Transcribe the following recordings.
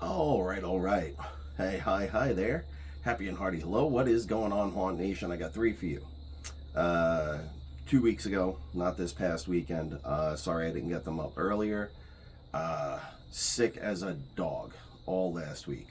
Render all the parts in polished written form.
All right, all right. Hey, hi there. Happy and hearty hello. What is going on, Haunt Nation? I got three for you. Uh, 2 weeks ago, not this past weekend. Sorry I didn't get them up earlier. Sick as a dog all last week.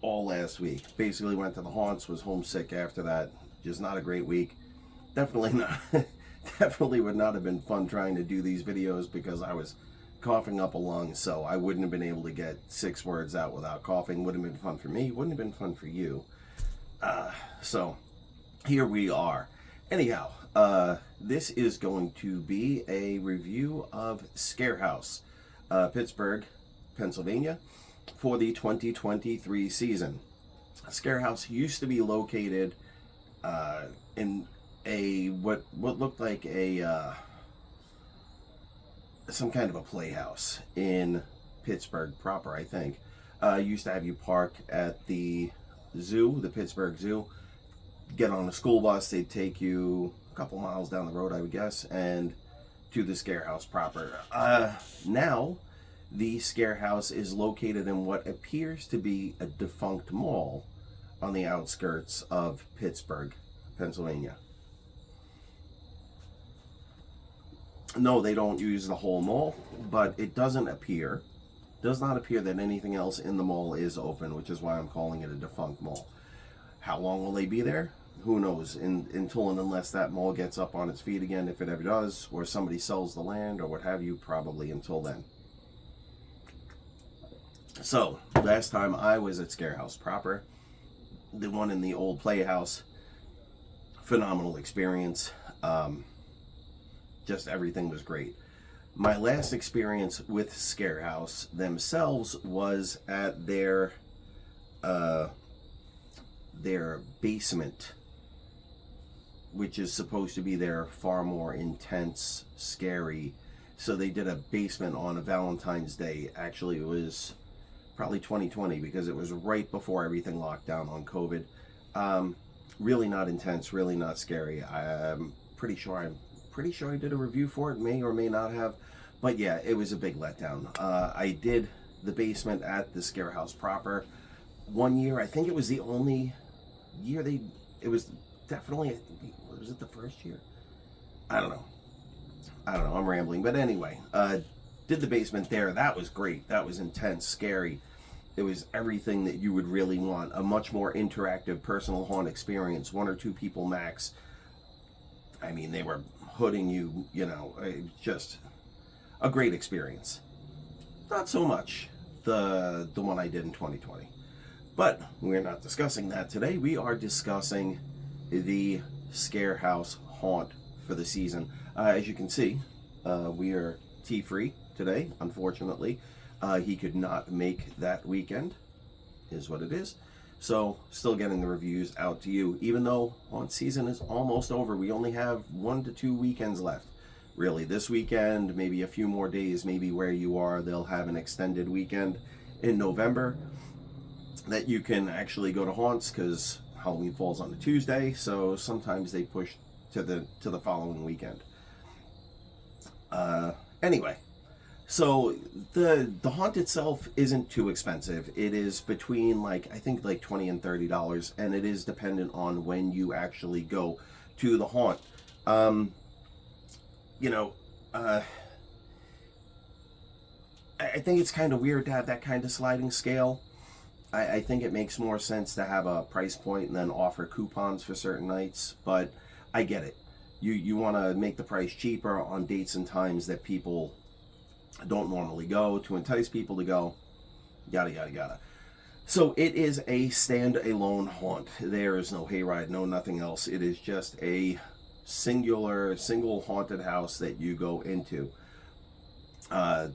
All last week. Basically went to the haunts, was homesick after that. Just not a great week. Definitely not. Definitely would not have been fun trying to do these videos because I was coughing up a lung, so I wouldn't have been able to get 6 words out without coughing. Wouldn't have been fun for me, wouldn't have been fun for you. So here we are. Anyhow, this is going to be a review of Scarehouse Pittsburgh, Pennsylvania for the 2023 season. Scarehouse used to be located in a what looked like a some kind of a playhouse in Pittsburgh proper, I think. Used to have you park at the zoo, the Pittsburgh Zoo, get on a school bus, they'd take you a couple miles down the road, I would guess, and to the Scarehouse proper. Now, the Scarehouse is located in what appears to be a defunct mall on the outskirts of Pittsburgh, Pennsylvania. No, they don't use the whole mall, but it does not appear that anything else in the mall is open, which is why I'm calling it a defunct mall. How long will they be there? Who knows? Until and unless that mall gets up on its feet again, if it ever does, or somebody sells the land or what have you, probably until then. So, last time I was at Scarehouse proper, the one in the old playhouse, phenomenal experience. Just everything was great. My last experience with Scarehouse themselves was at their basement, which is supposed to be their far more intense, scary. So they did a basement on a Valentine's Day. Actually, it was probably 2020 because it was right before everything locked down on COVID. Really not intense, really not scary. I'm pretty sure I did a review for it, may or may not have, but yeah, it was a big letdown. I did the basement at the Scarehouse proper one year. I think it was the only year it was definitely, was it the first year? I don't know, I'm rambling, but anyway, did the basement there. That was great. That was intense, scary. It was everything that you would really want. A much more interactive personal haunt experience, 1 or 2 people max. I mean, they were hooding you, just a great experience. Not so much the one I did in 2020. But we're not discussing that today. We are discussing the Scarehouse haunt for the season. As you can see, we are tea-free today, unfortunately. He could not make that weekend, is what it is. So, still getting the reviews out to you. Even though haunt season is almost over, we only have 1 to 2 weekends left. Really, this weekend, maybe a few more days, maybe where you are, they'll have an extended weekend in November that you can actually go to haunts because Halloween falls on a Tuesday, so sometimes they push to the following weekend. Anyway. So the haunt itself isn't too expensive. It is between I think $20 and $30, and it is dependent on when you actually go to the haunt. I think it's kind of weird to have that kind of sliding scale. I think it makes more sense to have a price point and then offer coupons for certain nights, but I get it. You want to make the price cheaper on dates and times that people don't normally go, to entice people to go, yada yada yada. So it is a stand-alone haunt. There is no hayride, no nothing else. It is just a single haunted house that you go into.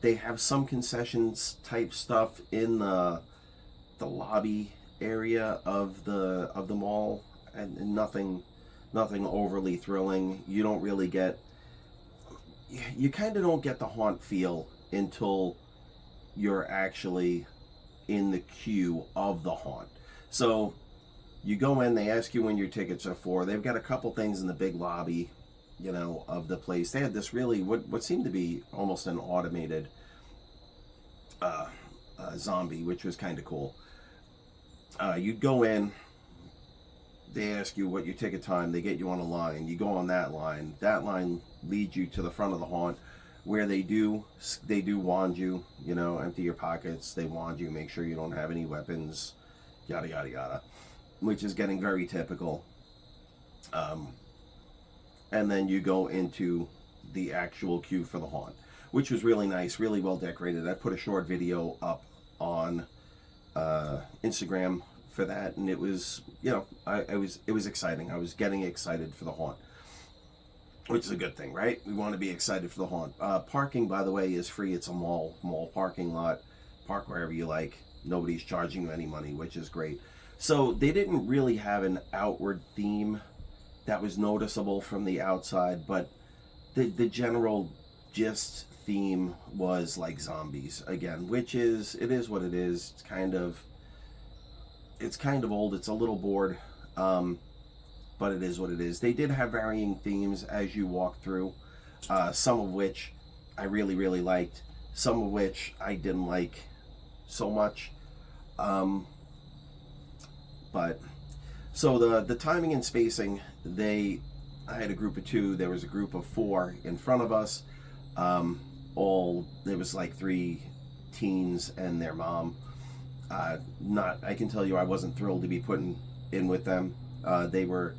They have some concessions type stuff in the lobby area of the mall, and nothing overly thrilling. You don't really get, you kind of don't get the haunt feel until you're actually in the queue of the haunt. So you go in, they ask you when your tickets are for. They've got a couple things in the big lobby, of the place. They had this really, what seemed to be almost an automated zombie, which was kind of cool. You'd go in, they ask you what your ticket time, they get you on a line, you go on that line leads you to the front of the haunt, where they do wand you, you know, empty your pockets, they wand you, make sure you don't have any weapons, yada yada yada, which is getting very typical. And then you go into the actual queue for the haunt, which was really nice, really well decorated. I put a short video up on Instagram for that, and it was, you know, it was exciting. I was getting excited for the haunt, which is a good thing, right? We want to be excited for the haunt. Parking, by the way, is free. It's a mall parking lot. Park wherever you like. Nobody's charging you any money, which is great. So they didn't really have an outward theme that was noticeable from the outside, but the general gist theme was like zombies again, which is, it is what it is. It's kind of old. It's a little bored, but it is what it is. They did have varying themes as you walk through, some of which I really, really liked, some of which I didn't like so much. But so the timing and spacing, I had a group of 2, there was a group of 4 in front of us. There was like 3 teens and their mom. I can tell you, I wasn't thrilled to be put in with them. They were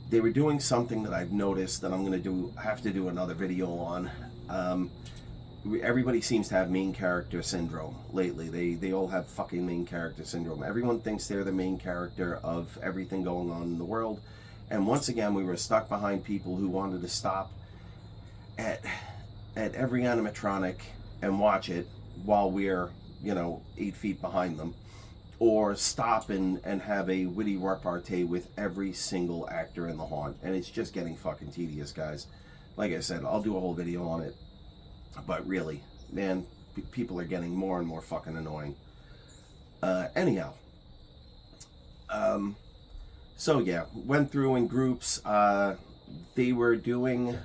doing something that I've noticed that I'm gonna have to do another video on. Everybody seems to have main character syndrome lately. They all have fucking main character syndrome. Everyone thinks they're the main character of everything going on in the world. And once again, we were stuck behind people who wanted to stop at every animatronic and watch it while we're, you know, 8 feet behind them, or stop and have a witty repartee with every single actor in the haunt. And it's just getting fucking tedious, guys. Like I said, I'll do a whole video on it, but really, man, people are getting more and more fucking annoying. Anyhow, so yeah, went through in groups. They were doing,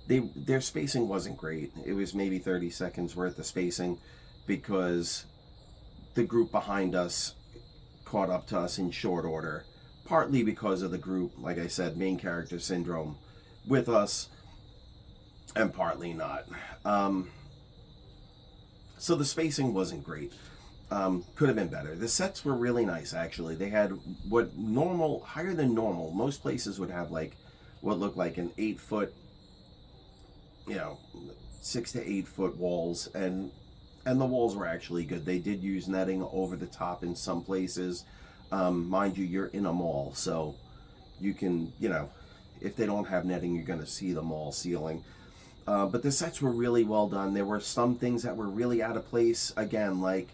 their spacing wasn't great. It was maybe 30 seconds worth of spacing, because the group behind us caught up to us in short order, partly because of the group, like I said, main character syndrome with us, and partly not. So the spacing wasn't great. Could have been better. The sets were really nice, actually. They had higher than normal. Most places would have like what looked like an 8-foot, you know, 6 to 8 foot walls, and the walls were actually good. They did use netting over the top in some places. Mind you, you're in a mall, so you can, you know, if they don't have netting, you're going to see the mall ceiling. But the sets were really well done. There were some things that were really out of place. Again, like,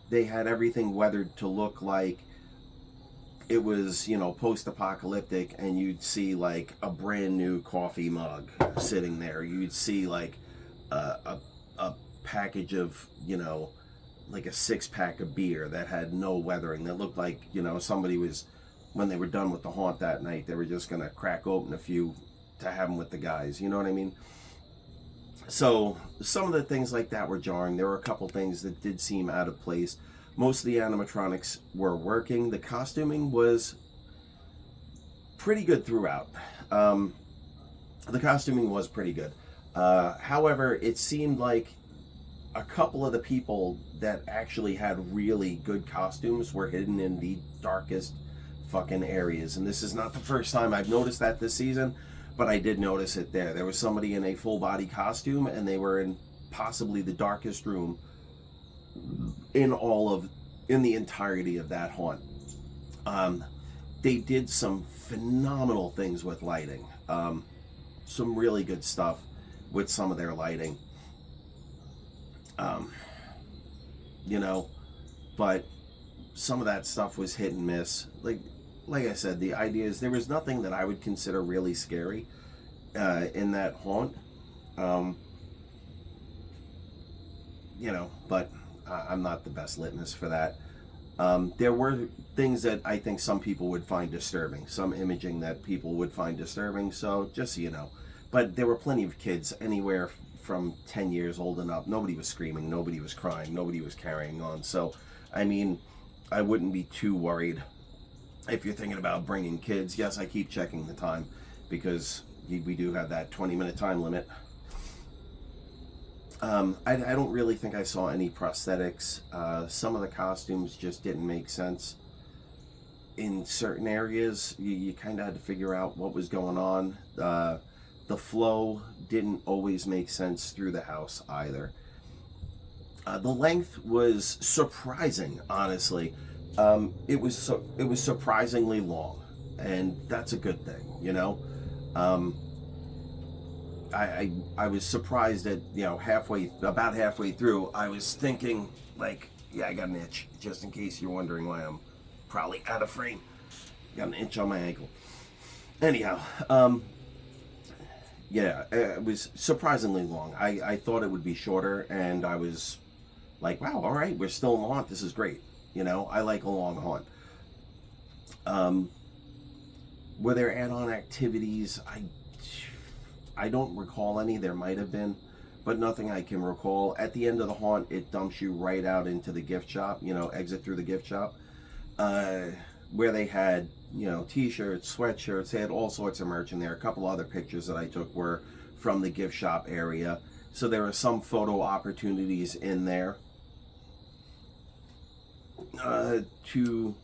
they had everything weathered to look like it was, you know, post-apocalyptic, and you'd see like a brand new coffee mug sitting there. You'd see like a package of, you know, like a 6-pack of beer that had no weathering, that looked like, you know, somebody was, when they were done with the haunt that night, they were just gonna crack open a few to have them with the guys, you know what I mean? So some of the things like that were jarring. There were a couple things that did seem out of place. Most of the animatronics were working. The costuming was pretty good throughout. The costuming was pretty good. However, it seemed like a couple of the people that actually had really good costumes were hidden in the darkest fucking areas. And this is not the first time I've noticed that this season, but I did notice it there. There was somebody in a full body costume, and they were in possibly the darkest room in the entirety of that haunt. They did some phenomenal things with lighting. Some really good stuff with some of their lighting. You know, but some of that stuff was hit and miss. Like I said, the idea is there was nothing that I would consider really scary in that haunt. You know, but I'm not the best litmus for that. There were things that I think some people would find disturbing, some imaging that people would find disturbing, so just so you know. But there were plenty of kids, anywhere from 10 years old and up. Nobody was screaming, nobody was crying, nobody was carrying on. So, I mean, I wouldn't be too worried if you're thinking about bringing kids. Yes, I keep checking the time because we do have that 20-minute time limit. I don't really think I saw any prosthetics. Some of the costumes just didn't make sense. In certain areas, you kind of had to figure out what was going on. The flow didn't always make sense through the house either. The length was surprising, honestly. It was surprisingly long, and that's a good thing, you know. I was surprised that, you know, about halfway through, I was thinking, like, yeah, I got an itch, just in case you're wondering why I'm probably out of frame. Got an itch on my ankle. Anyhow, yeah, it was surprisingly long. I thought it would be shorter, and I was like, wow, all right, we're still in the haunt. This is great. You know, I like a long haunt. Were there add-on activities? I don't recall any. There might have been, but nothing I can recall. At the end of the haunt, it dumps you right out into the gift shop, you know, exit through the gift shop, where they had, you know, t-shirts, sweatshirts. They had all sorts of merch in there. A couple other pictures that I took were from the gift shop area. So there are some photo opportunities in there. Not to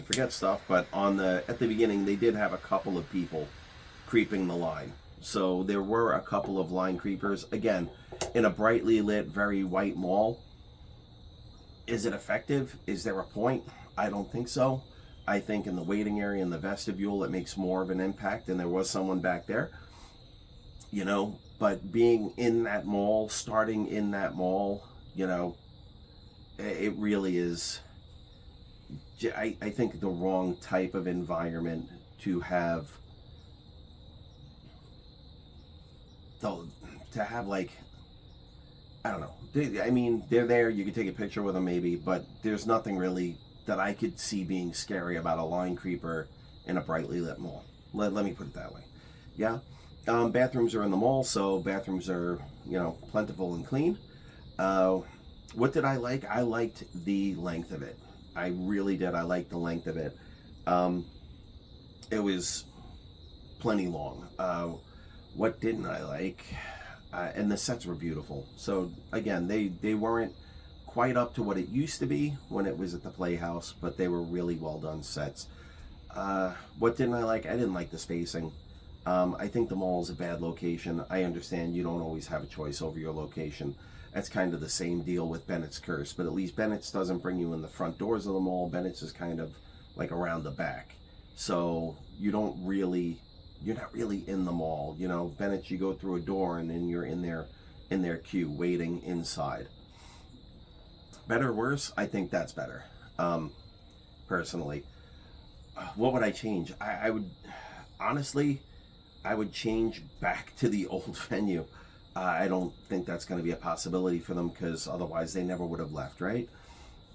forget stuff, but at the beginning, they did have a couple of people creeping the line. So there were a couple of line creepers. Again, in a brightly lit, very white mall. Is it effective? Is there a point? I don't think so. I think in the waiting area, in the vestibule, it makes more of an impact, and there was someone back there. You know, but being in that mall, starting in that mall, you know, it really is, I think, the wrong type of environment to have. To have, like, I don't know. I mean, they're there. You could take a picture with them maybe, but there's nothing really that I could see being scary about a line creeper in a brightly lit mall. Let me put it that way. Yeah. Bathrooms are in the mall, so bathrooms are, you know, plentiful and clean. What did I like? I liked the length of it. I really did. I liked the length of it. It was plenty long. What didn't I like? And the sets were beautiful. So again, they weren't quite up to what it used to be when it was at the Playhouse, but they were really well done sets. What didn't I like? I didn't like the spacing. I think the mall is a bad location. I understand you don't always have a choice over your location. That's kind of the same deal with Bennett's Curse, but at least Bennett's doesn't bring you in the front doors of the mall. Bennett's is kind of like around the back. So you're not really in the mall. You know, Bennett's, you go through a door and then you're in their queue waiting inside. Better or worse? I think that's better. Personally. What would I change? I would, honestly, I would change back to the old venue. I don't think that's going to be a possibility for them, because otherwise they never would have left, right?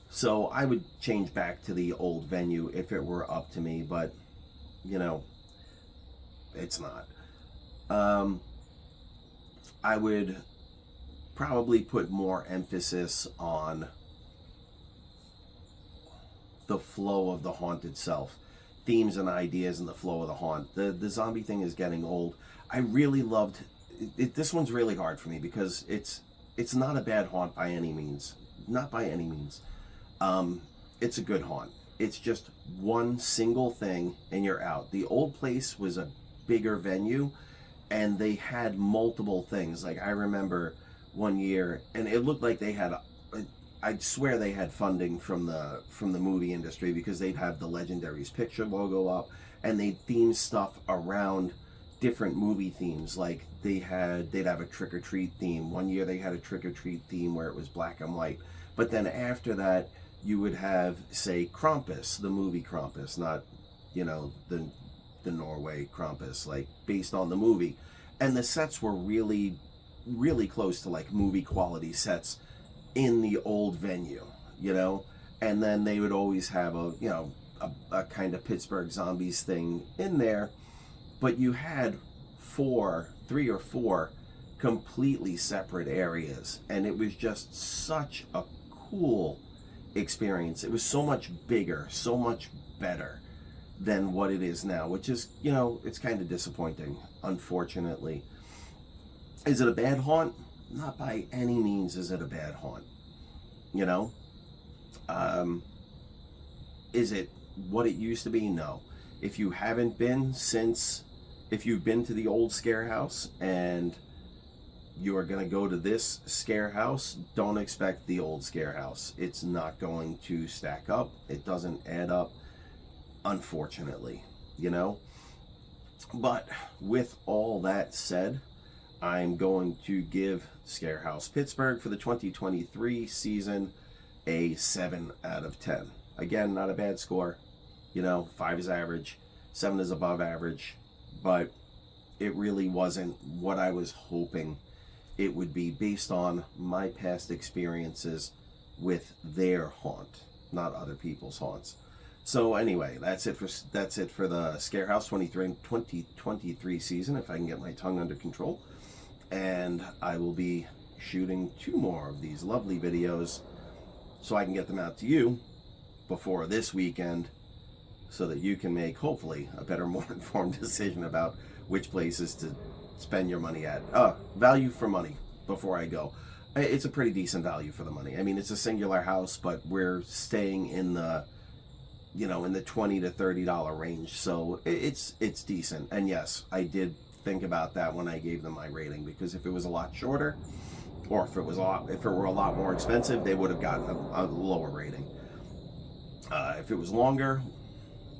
So I would change back to the old venue if it were up to me, but, you know, it's not. I would probably put more emphasis on the flow of the haunt itself. Themes and ideas and the flow of the haunt. The zombie thing is getting old. I really loved it. This one's really hard for me because it's not a bad haunt by any means. Not by any means. It's a good haunt. It's just one single thing and you're out. The old place was a bigger venue and they had multiple things. Like, I remember one year, and it looked like they had, I'd swear they had funding from the movie industry, because they'd have the Legendaries picture logo up and they'd theme stuff around different movie themes. Like they'd have a trick-or-treat theme. One year they had a trick-or-treat theme where it was black and white. But then after that, you would have, say, Krampus, the movie Krampus, not, you know, the Norway Krampus, like based on the movie. And the sets were really, really close to like movie quality sets in the old venue, you know. And then they would always have a kind of Pittsburgh Zombies thing in there. But you had 3 or 4 completely separate areas, and it was just such a cool experience. It was so much bigger, so much better than what it is now, which is, you know, it's kind of disappointing, unfortunately. Is it a bad haunt? Not by any means is it a bad haunt. You know? Is it what it used to be? No. If you haven't been if you've been to the old Scarehouse and you are going to go to this Scarehouse, don't expect the old Scarehouse. It's not going to stack up. It doesn't add up, unfortunately, you know? But with all that said, I'm going to give Scarehouse Pittsburgh for the 2023 season a 7 out of 10. Again, not a bad score. You know, 5 is average, 7 is above average, but it really wasn't what I was hoping it would be based on my past experiences with their haunt, not other people's haunts. So anyway, that's it for the Scarehouse 2023 season, if I can get my tongue under control. And I will be shooting 2 more of these lovely videos so I can get them out to you before this weekend, so that you can make, hopefully, a better, more informed decision about which places to spend your money at. Value for money before I go. It's a pretty decent value for the money. I mean, it's a singular house, but we're staying in the, you know, in the $20 to $30 range. So it's decent. And yes, I did think about that when I gave them my rating, because if it was a lot shorter, or if it were a lot more expensive, they would have gotten a lower rating. If it was longer,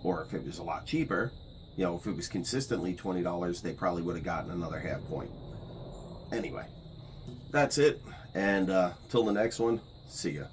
or if it was a lot cheaper, you know, if it was consistently $20, they probably would have gotten another half point. Anyway, that's it. And till the next one, see ya.